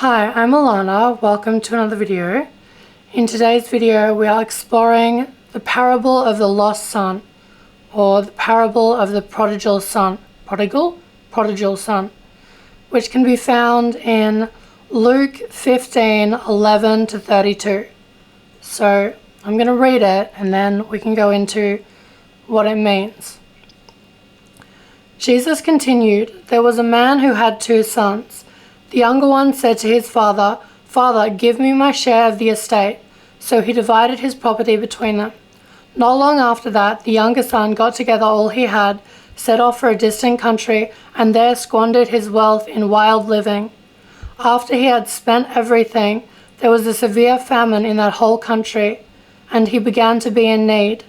Hi, I'm Alana. Welcome to another video. In today's video, we are exploring the parable of the lost son, or the parable of the prodigal son. Prodigal son, which can be found in Luke 15:11-32. So I'm going to read it and then we can go into what it means. Jesus continued, "There was a man who had 2 sons. The younger one said to his father, 'Father, give me my share of the estate.' So he divided his property between them. Not long after that, the younger son got together all he had, set off for a distant country, and there squandered his wealth in wild living. After he had spent everything, there was a severe famine in that whole country, and he began to be in need.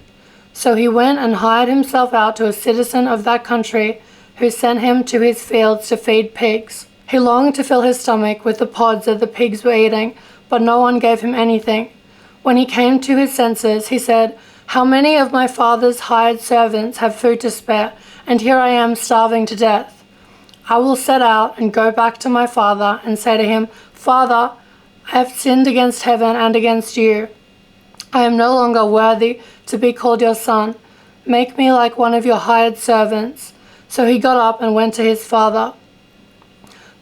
So he went and hired himself out to a citizen of that country, who sent him to his fields to feed pigs. He longed to fill his stomach with the pods that the pigs were eating, but no one gave him anything. When he came to his senses, he said, 'How many of my father's hired servants have food to spare, and here I am starving to death? I will set out and go back to my father and say to him, Father, I have sinned against heaven and against you. I am no longer worthy to be called your son. Make me like one of your hired servants.' So he got up and went to his father.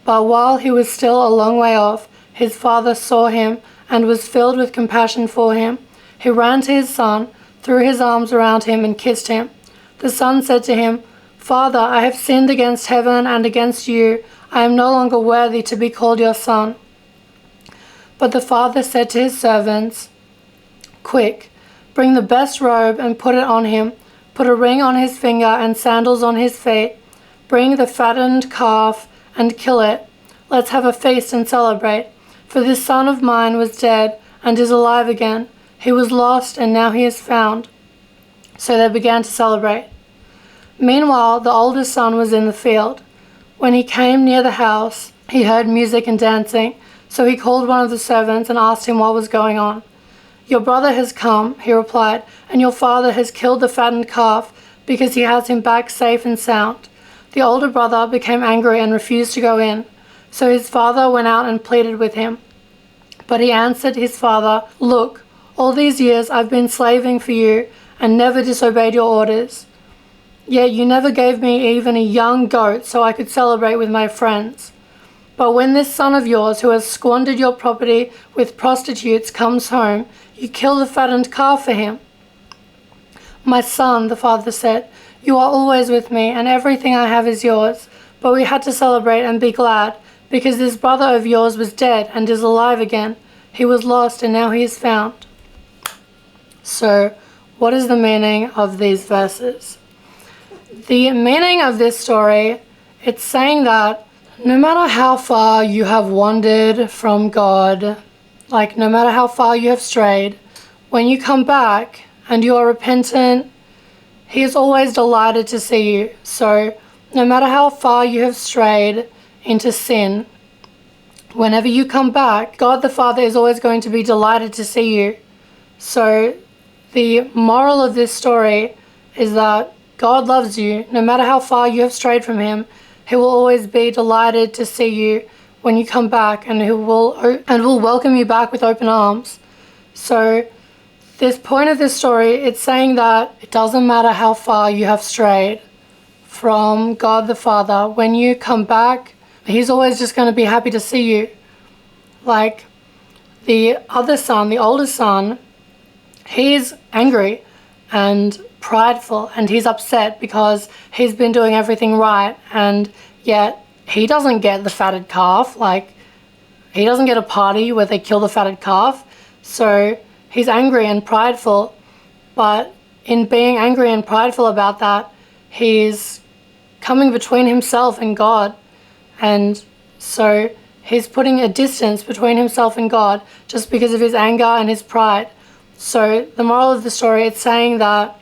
But while he was still a long way off, his father saw him and was filled with compassion for him. He ran to his son, threw his arms around him, and kissed him. The son said to him, 'Father, I have sinned against heaven and against you. I am no longer worthy to be called your son.' But the father said to his servants, 'Quick, bring the best robe and put it on him. Put a ring on his finger and sandals on his feet. Bring the fattened calf and kill it. Let's have a feast and celebrate. For this son of mine was dead and is alive again. He was lost and now he is found.' So they began to celebrate. Meanwhile, the oldest son was in the field. When he came near the house, he heard music and dancing. So he called one of the servants and asked him what was going on. 'Your brother has come,' he replied, 'and your father has killed the fattened calf because he has him back safe and sound.' The older brother became angry and refused to go in. So his father went out and pleaded with him. But he answered his father, 'Look, all these years I've been slaving for you and never disobeyed your orders. Yet you never gave me even a young goat so I could celebrate with my friends. But when this son of yours who has squandered your property with prostitutes comes home, you kill the fattened calf for him.' 'My son,' the father said, 'you are always with me, and everything I have is yours. But we had to celebrate and be glad, because this brother of yours was dead and is alive again. He was lost and now he is found.'" So, what is the meaning of these verses? The meaning of this story, it's saying that no matter how far you have wandered from God, like no matter how far you have strayed, when you come back and you are repentant, He is always delighted to see you. So no matter how far you have strayed into sin, whenever you come back, God the Father is always going to be delighted to see you. So the moral of this story is that God loves you. No matter how far you have strayed from Him, He will always be delighted to see you when you come back, and He will welcome you back with open arms. So this point of this story, it's saying that it doesn't matter how far you have strayed from God the Father. When you come back, He's always just going to be happy to see you. Like the other son, the oldest son, he's angry and prideful, and he's upset because he's been doing everything right, and yet he doesn't get the fatted calf. Like, he doesn't get a party where they kill the fatted calf. So he's angry and prideful, but in being angry and prideful about that, he's coming between himself and God. And so he's putting a distance between himself and God just because of his anger and his pride. So the moral of the story, it's saying that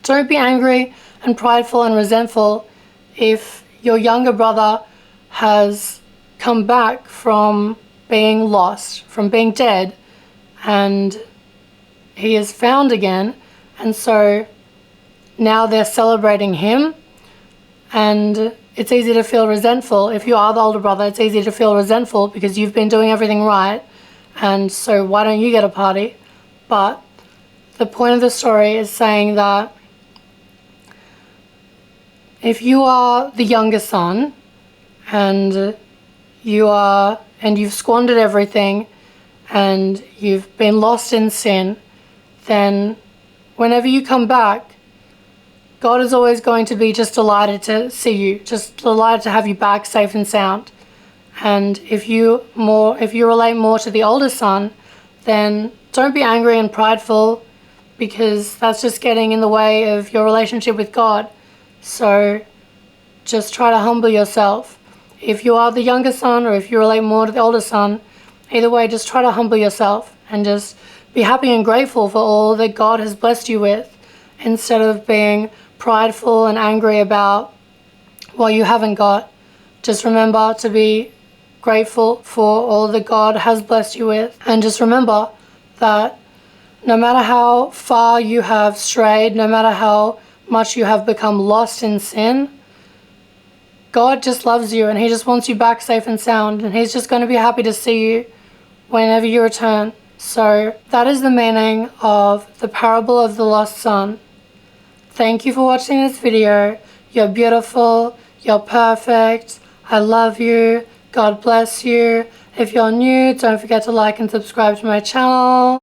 don't be angry and prideful and resentful if your younger brother has come back from being lost, from being dead, and he is found again. And so now they're celebrating him, and it's easy to feel resentful. If you are the older brother, it's easy to feel resentful because you've been doing everything right, and so why don't you get a party? But the point of the story is saying that if you are the younger son and you've squandered everything and you've been lost in sin, then whenever you come back, God is always going to be just delighted to see you, just delighted to have you back safe and sound. And if you relate more to the older son, then don't be angry and prideful, because that's just getting in the way of your relationship with God. So just try to humble yourself. If you are the younger son or if you relate more to the older son, either way, just try to humble yourself and just be happy and grateful for all that God has blessed you with, instead of being prideful and angry about what you haven't got. Just remember to be grateful for all that God has blessed you with, and just remember that no matter how far you have strayed, no matter how much you have become lost in sin, God just loves you and He just wants you back safe and sound, and He's just going to be happy to see you whenever you return. So that is the meaning of the parable of the lost son. Thank you for watching this video. You're beautiful. You're perfect. I love you. God bless you. If you're new, don't forget to like and subscribe to my channel.